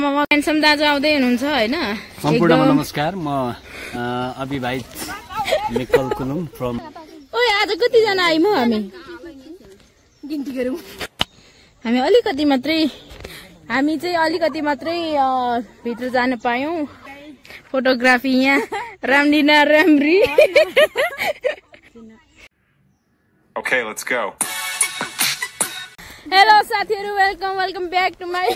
Handsome दाजु आउँदै हुनुहुन्छ हैन। सम्पूर्णमा नमस्कार। म अभि भाइ निकल कुलुम फ्रम। ओइ आज कति जना आइमु हामी? गिन्ती गरौँ। हामी अलिकति मात्रै भित्र जान पायौं। फोटोग्राफी यहाँ रामलिना राम्री। Okay, let's go. हेलो साथीहरु, वेलकम ब्याक टु माई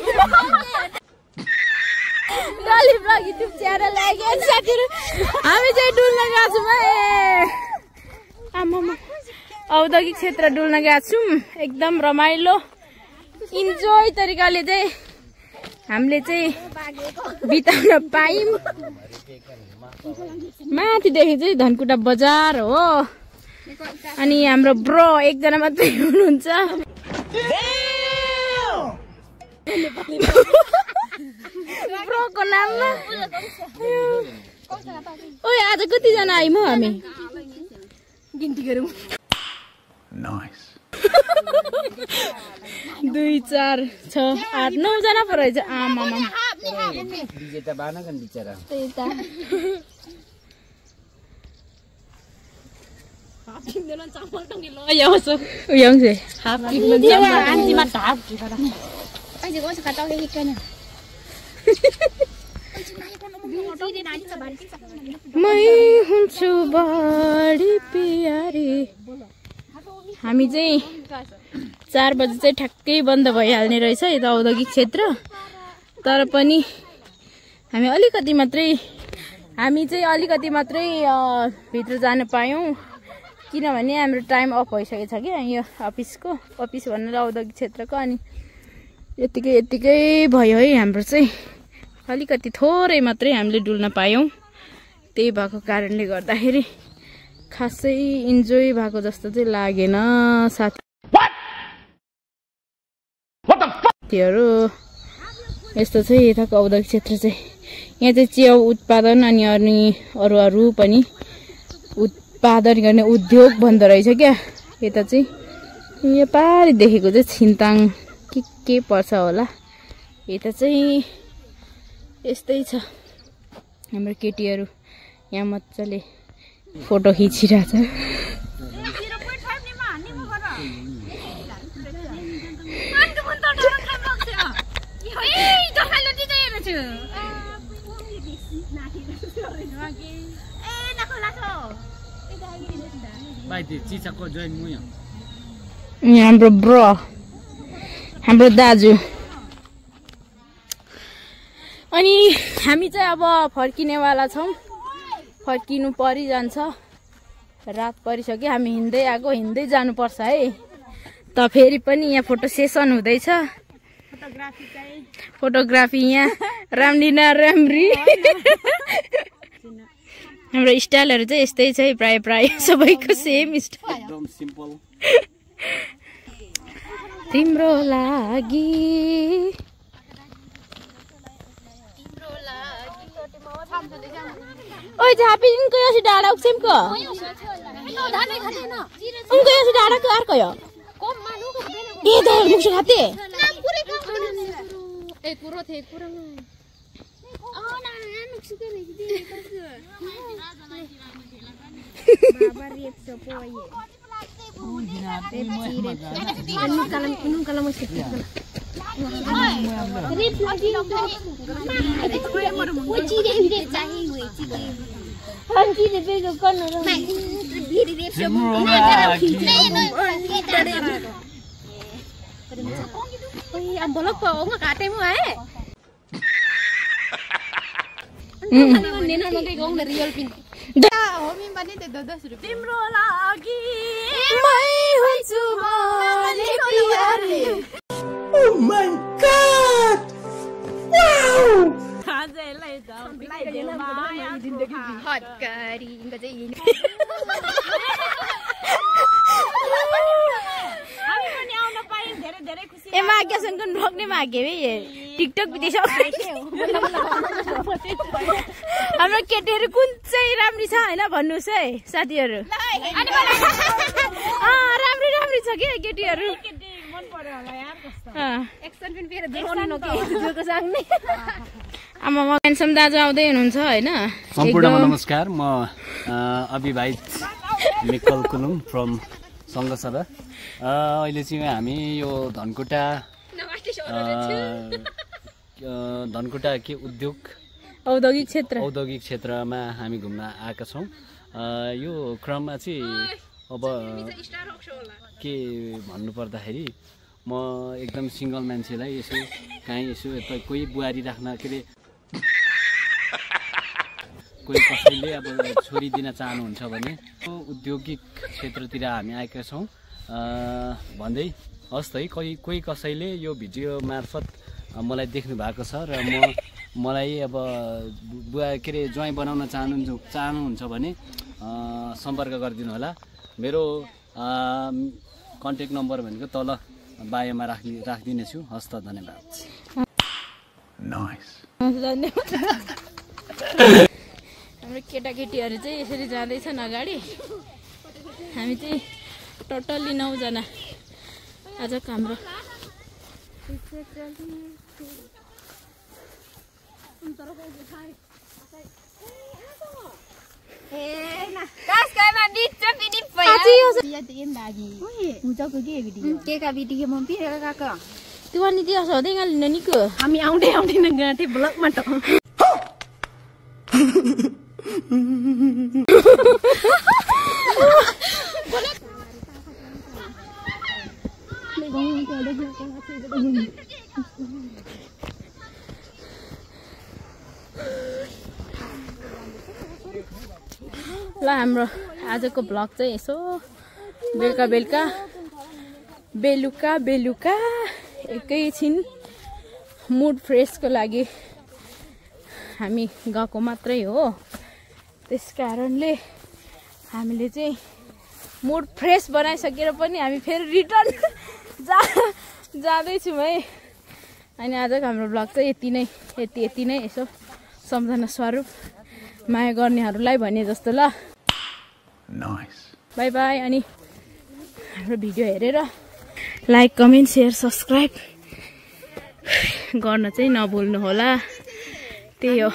डली ब्लग युट्युब च्यानल। साथीहरु हामी चाहिँ डुल्न गएको छौँ। आमामा औद्योगिक क्षेत्र डुल्न गएको छौँ। एकदम रमाइलो इन्जोय तरिकाले चाहिँ हामीले चाहिँ बिताउन पायौँ। माथिदेखि चाहिँ धनकुटा बजार हो। अनि हाम्रो ब्रो एकजना मात्रै हुनुहुन्छ। ब्रोको नाममा ओइ आज कति जना आइमु हामी? गिन्ती गरौँ। 2 4 6 8 9 जना पो रहेछ। आमामा विजेता बानगन बिचरा। त्यही त मै हुन्छु बढी प्यारी। हामी चाहिँ 4 बजे चाहिँ ठ्याक्कै बन्द भइहाल्ने रहेछ यता औद्योगिक क्षेत्र। तर पनि हामी अलिकति मात्रै भित्र जान पायौं। किनभने हाम्रो टाइम अफ भइसकेको छ कि यो अफिस भनेर औद्योगिक क्षेत्रको। अनि यतिकै भयो है। हाम्रो चाहिँ अलिकति थोरै मात्रै हामीले डुल्न पायौं। त्यही भएको कारणले गर्दाखेरि खासै इन्जोय भएको जस्तो चाहिँ लागेन साथीहरु। यस्तो चाहिँ यताको औद्योगिक क्षेत्र चाहिँ यहाँ चाहिँ च्याउ उत्पादन अनि अरू पनि उत्पादन गर्ने उद्योग भन्दो रहेछ क्या। यता चाहिँ यो पारि देखेको चाहिँ छिन्ताङ के पर्छ होला। यता चाहिँ यस्तै छ। हाम्रो केटीहरू यहाँ मजाले फोटो खिचिरहेछ। हाम्रो ब्रो हाम्रो दाजु। अनि हामी चाहिँ अब फर्किनेवाला छौँ। फर्किनु परिजान्छ। रात परिसक्यो। हामी हिँड्दै आएको, हिँड्दै जानुपर्छ है। त फेरि पनि यहाँ फोटो सेसन हुँदैछ। फोटोग्राफी यहाँ रामलिना राम्री। हाम्रो स्टाइलहरू चाहिँ यस्तै छ है। प्राय सबैको सेम स्टाइल। एकदम सिम्पल। तिम्रो लागि ओइ झापी इनको यो डाडा उक्सेमको उनको यो डाडा को अर्को यो ए त मुक्स खाते ए कुरो थे कुरो ओ ना नुक्स के लेखिदि बाबा रेप सपोय तिम्रो लागि मै हुन्छु बढी प्यारी। Oh my god! Wow! आजैलाई जाऊ बिग्रियो माया हटकरी इनको चाहिँ हामी पनि आउन पायौं। धेरै खुसी। ए माग्यासनको नोक्ने मागे है टिकटक विदेश हाम्रो केटीहरू कुन चाहिँ राम्री छ हैन भन्नुस् है साथीहरु। राम्री छ के केटीहरू। आमा ह्यान्डसम दाजु आउँदै हुनुहुन्छ होइन सम्पूर्णमा नमस्कार म अविवाहित मिकल कुलुङ फ्रम सङ्घसभा अहिले चाहिँ हामी यो धनकुटा के औद्योगिक क्षेत्रमा हामी घुम्न आएका छौँ यो क्रममा चाहिँ अब के भन्नुपर्दाखेरि म एकदम सिङ्गल मान्छेलाई यसो यता कोही बुहारी राख्न के अरे कोही कसैले अब छोरी दिन चाहनुहुन्छ भने औद्योगिक क्षेत्रतिर हामी आएका छौँ भन्दै हस् है कोही कसैले यो भिडियो मार्फत मलाई देख्नु भएको छ र मलाई अब बुवा के अरे ज्वाइँ बनाउन चाहनुहुन्छ भने सम्पर्क गरिदिनु होला मेरो कन्ट्याक्ट नम्बर भनेको तल बायोमा राखिदिनेछु हस् त धन्यवाद हाम्रो केटाकेटीहरू चाहिँ यसरी जाँदैछन् अगाडि हामी चाहिँ टोटल्ली 9 जना आजको हाम्रो हामी आउँदै गएको थियौँ ब्लकमा त ल हाम्रो आजको भ्लग चाहिँ यसो बेलुका एकैछिन मुड फ्रेसको लागि हामी गएको मात्रै हो त्यस कारणले हामीले चाहिँ मुड फ्रेस बनाइसकेर पनि हामी फेरि रिटर्न जाँदैछौँ है अनि आजको हाम्रो भ्लग चाहिँ यति नै यसो सम्झना स्वरूप माया गर्नेहरूलाई भने जस्तो ल बाई बाई अनि हाम्रो भिडियो हेरेर लाइक कमेन्ट सेयर सब्सक्राइब गर्न चाहिँ नभुल्नु होला त्यही हो